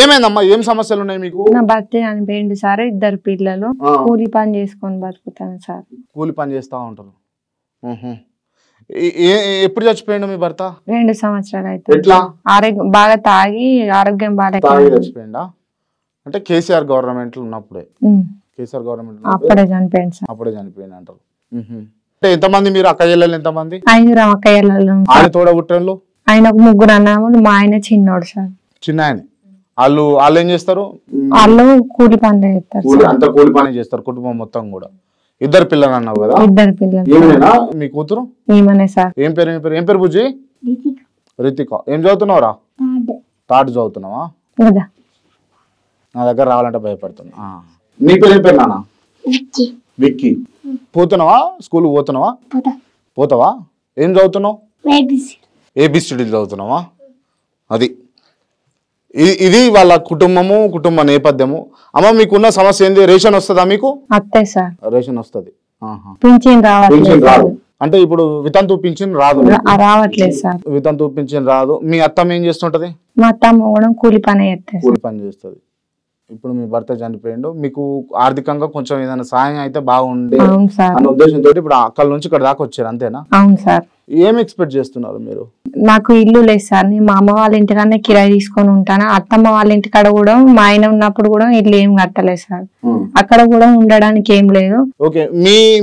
ఏమైందమ్మా? ఏం సమస్యలు ఉన్నాయి మీకు? నా భర్త చనిపోయింది సార్, 2 పిల్లలు, కూలి పని చేసుకొని బతుకుతాను సార్. కూలి పని చేస్తా ఉంటారు. ఎప్పుడు చచ్చిపోయిండు మీ భర్త? 2 సంవత్సరాలు అయితే. ఆరోగ్యం బాగా తాగి ఆరోగ్యం బాగా చచ్చిపోయిందా? అంటే కేసీఆర్ గవర్నమెంట్ ఉన్నప్పుడే? కేసీఆర్ గవర్నమెంట్ అప్పుడే చనిపోయింది సార్. అప్పుడే చనిపోయింది అంటారు. అంటే ఎంతమంది మీరు అక్క చెల్లెలు? ఎంతమంది? 5 అక్క చెల్లెలు. ఆయన తోడబుట్టేళ్ళు? ఆయన 3 అన్నములు, మా ఆయన చిన్నోడు సార్. చిన్న ఆయన. వాళ్ళు ఏం చేస్తారు? వాళ్ళు కూలి పని చేస్తారు. అంతా కూలి పని చేస్తారు కుటుంబం మొత్తం కూడా. 2 పిల్లలు అన్నావు కదా? 2 పిల్లలు. మీ కూతురు? ఈమెనే సార్. ఏం పేరు బుజ్జి? రితిక. ఏం చదువుతున్నావురా? 3rd చదువుతున్నావా? నా దగ్గర రావాలంటే భయపడుతున్నా. నీ పేరు ఏం పేరు నాన్న? విక్కీ. పోతున్నావా? స్కూల్ పోతున్నావా? పోతావా? ఏం చదువుతున్నావు? ఏబిసిడి చదువుతున్నావా? అది ఇది వాళ్ళ కుటుంబ నేపథ్యము. అమ్మ మీకున్న సమస్య ఏంది? రేషన్ వస్తుందా మీకు? రేషన్ వస్తుంది. అంటే ఇప్పుడు వితంతు పింఛన్ రావట్లేదు సార్. వితంతు పింఛన్ రాదు. మీ అత్తమ్మ ఏం చేస్తుంటది? మా అత్తమ్మ కూడా కూలి పని చేస్తుంది. ఇప్పుడు మీ భర్త చనిపోయిండు, మీకు ఆర్థికంగా కొంచెం ఏదైనా సాయం అయితే బాగుండే అన్న ఉద్దేశంతో ఇప్పుడు అక్కల నుంచి ఇక్కడ దాకా వచ్చారు, అంతేనా? అవును సార్. ఏం ఎక్స్పెక్ట్ చేస్తున్నారు మీరు? నాకు ఇల్లు లేదు సార్, నేను మా అమ్మ వాళ్ళ ఇంటికన్నా కిరాయి తీసుకొని ఉంటాను. అత్తమ్మ వాళ్ళ ఇంటికాడ కూడా మా ఆయన ఉన్నప్పుడు కూడా ఇల్లు ఏం కట్టలేదు సార్. అక్కడ కూడా ఉండడానికి ఏం లేదు. ఓకే,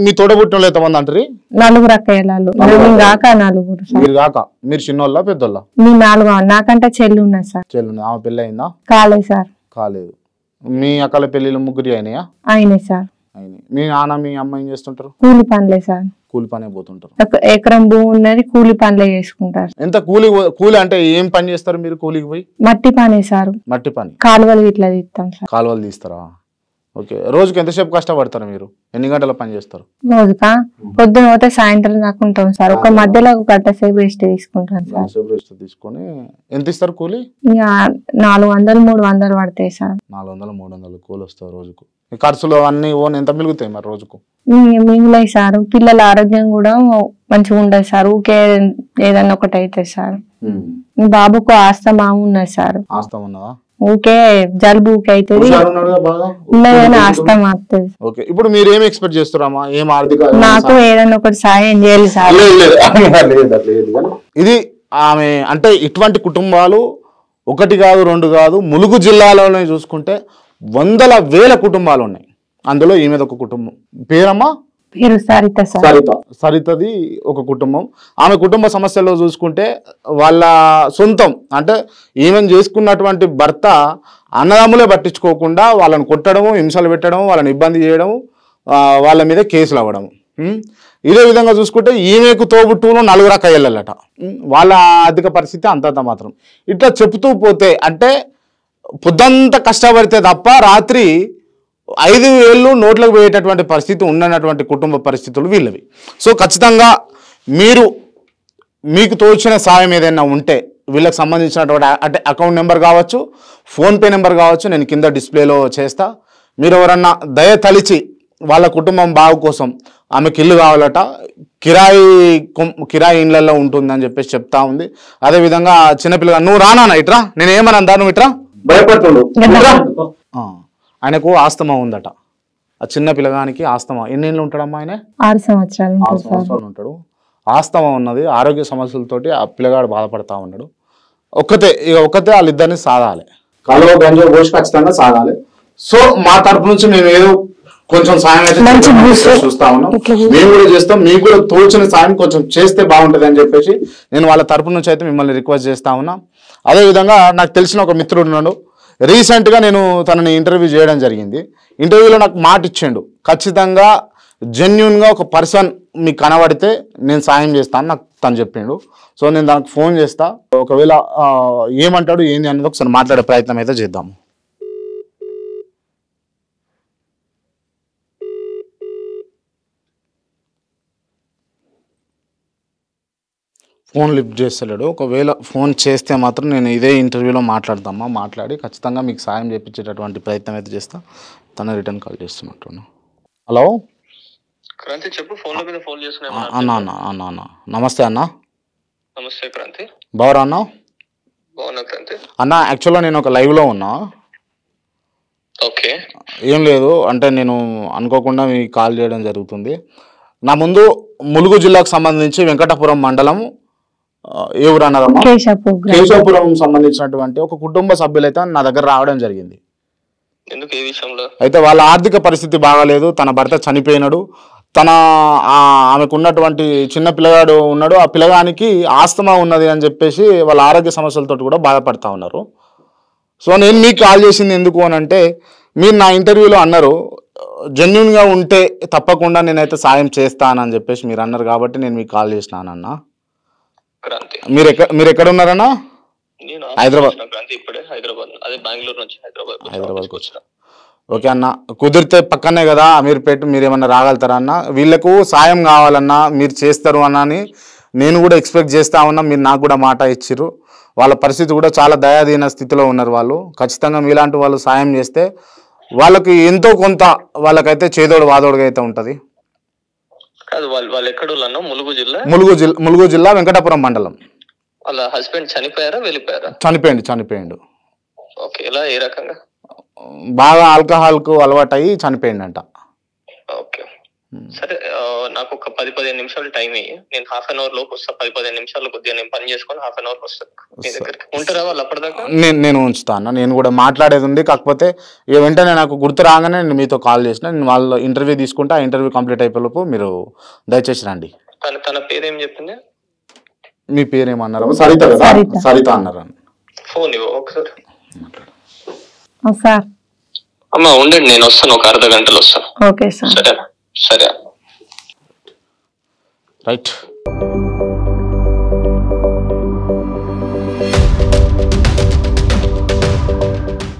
మీ తోడబుట్టిన ఎంతమంది అంటారు? 4 అక్కయ్యలు. కాక 4. మీరు చిన్నోళ్ళ పెద్దోళ్ళ? మీ 4. నాకంటే చెల్లి ఉన్నది సార్. చెల్లి. ఆమె పెళ్లి అయిందా? కాలేదు సార్. కాలేదు. మీ అక్కల పెళ్లిళ్ళు 3 అయినాయా? అయినాయి సార్. మీ నాన్న మీ అమ్మ ఏం చేస్తుంటారు? కూలి పనులే సార్. కూలి పనే పోతుంటారు. ఎకరం భూమి ఉన్నది, కూలి పనులే చేసుకుంటారు. ఎంత కూలి అంటే ఏం పని చేస్తారు మీరు కూలికి పోయి? మట్టి పని సార్. మట్టి పని. కాలువలు ఇట్లా తీస్తాం సార్. కాలువలు తీస్తారా? ఓకే. రోజుకి ఎంతసేపు కష్టపడతారు మీరు? ఎన్ని గంటల పని చేస్తారు? రోజుకా పొద్దున పోతే సాయంత్రం దాకా ఉంటాం సార్. ఒక మధ్యలో 1 గంట సేపు రెస్ట్ తీసుకుంటాం సార్. రెస్ట్ తీసుకొని ఎంత ఇస్తారు కూలి? 400 300 పడతాయి సార్. 400 300 కూలి వస్తాయి రోజుకు. ఖర్చులు అన్ని ఓన్ ఎంత మిగులుతాయి మరి రోజుకు? మిగులాయి సార్. పిల్లల ఆరోగ్యం కూడా మంచిగా ఉండదు సార్. ఊకే ఏదన్నా ఒకటి అవుతుంది సార్. మీ బాబుకు ఆస్తమా ఉన్నది సార్. ఆస్తమా ఉన్నదా? ఊకే జలుబు ఊకే అవుతుంది, ఉన్నదని ఆస్తమా వస్తుంది. ఓకే, ఇప్పుడు మీరు ఏం ఎక్స్పెక్ట్ చేస్తున్నారమ్మా? ఏం ఆర్థిక నాకు ఏదన్నా ఒకటి సాయం చేయాలి సార్. ఇది ఆమె అంటే ఇటువంటి కుటుంబాలు 1 కాదు 2 కాదు, ములుగు జిల్లాలోనే చూసుకుంటే 100,000 కుటుంబాలు ఉన్నాయి. అందులో ఈమెది ఒక కుటుంబం. పేరమ్మా? పేరు సరిత. సరితది ఒక కుటుంబం. ఆమె కుటుంబ సమస్యల్లో చూసుకుంటే వాళ్ళ సొంతం అంటే ఈమెను చేసుకున్నటువంటి భర్త అన్నదమ్ములే పట్టించుకోకుండా వాళ్ళని కొట్టడము, హింసలు పెట్టడము, వాళ్ళని ఇబ్బంది చేయడము, వాళ్ళ మీద కేసులు అవ్వడము. ఇదే విధంగా చూసుకుంటే ఈమెకు తోబుట్టును 4 అక్కయ్యలట. వాళ్ళ ఆర్థిక పరిస్థితి అంతంత మాత్రం. ఇట్లా చెప్తూ పోతే అంటే పొద్దంతా కష్టపడితే తప్ప రాత్రి 5,000 నోట్లకు పోయేటటువంటి పరిస్థితి ఉండనటువంటి కుటుంబ పరిస్థితులు వీళ్ళవి. సో ఖచ్చితంగా మీకు తోచిన సాయం ఏదైనా ఉంటే వీళ్ళకి సంబంధించినటువంటి అంటే అకౌంట్ నెంబర్ కావచ్చు, ఫోన్పే నెంబర్ కావచ్చు, నేను కింద డిస్ప్లేలో చేస్తా. మీరు ఎవరన్నా దయ తలిచి వాళ్ళ కుటుంబం బాగు కోసం ఆమెకి ఇల్లు కావాలట, కిరాయి ఇళ్ళల్లో ఉంటుందని చెప్పేసి చెప్తా ఉంది. అదేవిధంగా చిన్నపిల్లగా నువ్వు రానా ఇట్రా, నేను ఏమన్నా నువ్వు ఇట్రా, భయపడుతుండు. ఆయనకు ఆస్తమా ఉందట. ఆ చిన్న పిల్లగానికి ఆస్తమా. ఎన్ని ఏళ్ళు ఉంటాడమ్మా ఆయన? 6 సంవత్సరాలు ఉంటాడు. ఆస్తమా ఉన్నది, ఆరోగ్య సమస్యలతోటి ఆ పిల్లగాడు బాధపడతా ఉన్నాడు. ఒక్కతే వాళ్ళిద్దరిని సాగాలి, కాలువ గంజో పోసి ఖచ్చితంగా సాగాలి. సో మా తరపు నుంచి మేము ఏదో కొంచెం సాయం అయితే చూస్తా ఉన్నాం, మేము కూడా చేస్తాం. మీకు కూడా తోచిన సాయం కొంచెం చేస్తే బాగుంటుంది అని చెప్పేసి నేను వాళ్ళ తరపు నుంచి అయితే మిమ్మల్ని రిక్వెస్ట్ చేస్తా ఉన్నా. అదేవిధంగా నాకు తెలిసిన ఒక మిత్రుడు ఉన్నాడు, రీసెంట్గా నేను తనని ఇంటర్వ్యూ చేయడం జరిగింది. ఇంటర్వ్యూలో నాకు మాట ఇచ్చిండు, ఖచ్చితంగా జెన్యున్గా ఒక పర్సన్ మీకు కనబడితే నేను సాయం చేస్తాను నాకు తను చెప్పిండు. సో నేను దానికి ఫోన్ చేస్తా, ఒకవేళ ఏమంటాడు ఏంది అనేది ఒకసారి మాట్లాడే ప్రయత్నం అయితే చేద్దాము. ఫోన్ లిఫ్ట్ చేస్తలేడు. ఒకవేళ ఫోన్ చేస్తే మాత్రం నేను ఇదే ఇంటర్వ్యూలో మాట్లాడి ఖచ్చితంగా మీకు సాయం చేయించేటటువంటి ప్రయత్నం అయితే చేస్తా. తన రిటర్న్ కాల్ చేస్తున్నట్టు. హలో క్రాంతి, చెప్పు. ఫోన్లో మీద ఫోన్ చేస్తున్నా. అన్న నమస్తే అన్న. నమస్తే క్రాంతి. బావరా అన్న? బాగున్నా క్రాంతి. అన్న యాక్చువల్గా నేను ఒక లైవ్లో ఉన్నా. ఓకే. ఏం లేదు అంటే నేను అనుకోకుండా మీకు కాల్ చేయడం జరుగుతుంది. నా ముందు ములుగు జిల్లాకు సంబంధించి వెంకటాపురం మండలం ఏ ఊరు అన్నారమ్మా? కేశవపురం సంబంధించినటువంటి ఒక కుటుంబ సభ్యులైతే నా దగ్గర రావడం జరిగింది. ఎందుకు, ఏ విషయంలో? అయితే వాళ్ళ ఆర్థిక పరిస్థితి బాగాలేదు. తన భర్త చనిపోయినాడు. ఆమెకు ఉన్నటువంటి చిన్న పిల్లగాడు ఉన్నాడు. ఆ పిల్లగానికి ఆస్తమా ఉన్నది అని చెప్పేసి వాళ్ళ ఆరోగ్య సమస్యలతో కూడా బాధపడతా ఉన్నారు. సో నేను మీకు కాల్ చేసింది ఎందుకు అని అంటే, మీరు నా ఇంటర్వ్యూలో అన్నారు జెన్యున్గా ఉంటే తప్పకుండా నేనైతే సాయం చేస్తానని చెప్పేసి మీరు అన్నారు. కాబట్టి నేను మీకు కాల్ చేసినానన్నా. మీరు ఎక్కడ ఉన్నారన్నా? హైదరాబాద్. ఇప్పుడే హైదరాబాద్, అదే బెంగళూరు నుంచి హైదరాబాద్కి వచ్చిన. ఓకే అన్న, కుదిరితే పక్కనే కదా అమీర్పేట, మీరు ఏమన్నా రాగలుగుతారా అన్న? వీళ్ళకు సాయం కావాలన్నా మీరు చేస్తారు అన్నని నేను కూడా ఎక్స్పెక్ట్ చేస్తా ఉన్నా. మీరు నాకు కూడా మాట ఇచ్చిర్రు. వాళ్ళ పరిస్థితి కూడా చాలా దయాదీన స్థితిలో ఉన్నారు వాళ్ళు. ఖచ్చితంగా మీలాంటి వాళ్ళు సాయం చేస్తే వాళ్ళకి ఎంతో కొంత వాళ్ళకైతే చేదోడు వాదోడుగా అయితే ఉంటుంది. వాళ్ళు ఎక్కడ? ములుగు జిల్లా వెంకటాపురం మండలం. వాళ్ళ హస్బెండ్ చనిపోయారా, వెళ్ళిపోయారా? చనిపోయిండు. ఓకే. ఎలా, ఏ రకంగా? బాగా ఆల్కహాల్కు అలవాటు అయ్యి చనిపోయిండంట. ఓకే, సరే. నాకు ఒక 10-15 నిమిషాలు టైం ఇయ్యి. నేను హాఫ్ అన్ అవర్ లోపు వస్తా. 10-15 నిమిషాలు కొద్దిగా నేను పని చేసుకొని హాఫ్ అన్ అవర్ వస్తాను మీ దగ్గరికి. ఉంటారా వాళ్ళు అప్పటిదాకా? నేను ఉంచుతా అన్న. నేను కూడా మాట్లాడేది ఉంది. కాకపోతే వెంటనే నాకు గుర్తు రాగానే నేను మీతో కాల్ చేసిన. నేను వాళ్ళ ఇంటర్వ్యూ తీసుకుంటే ఆ ఇంటర్వ్యూ కంప్లీట్ అయిపోయేలోపు మీరు దయచేసి రండి. తన పేరేం చెప్పింది? మీ పేరేమన్నారు? సరిత అన్నారు. ఫోన్ ఇవ్వ ఒకసారి. సార్ అమ్మా ఉండండి, నేను వస్తాను, ఒక అర్ధ గంటలో వస్తాను. Okay sir. సరే. రైట్.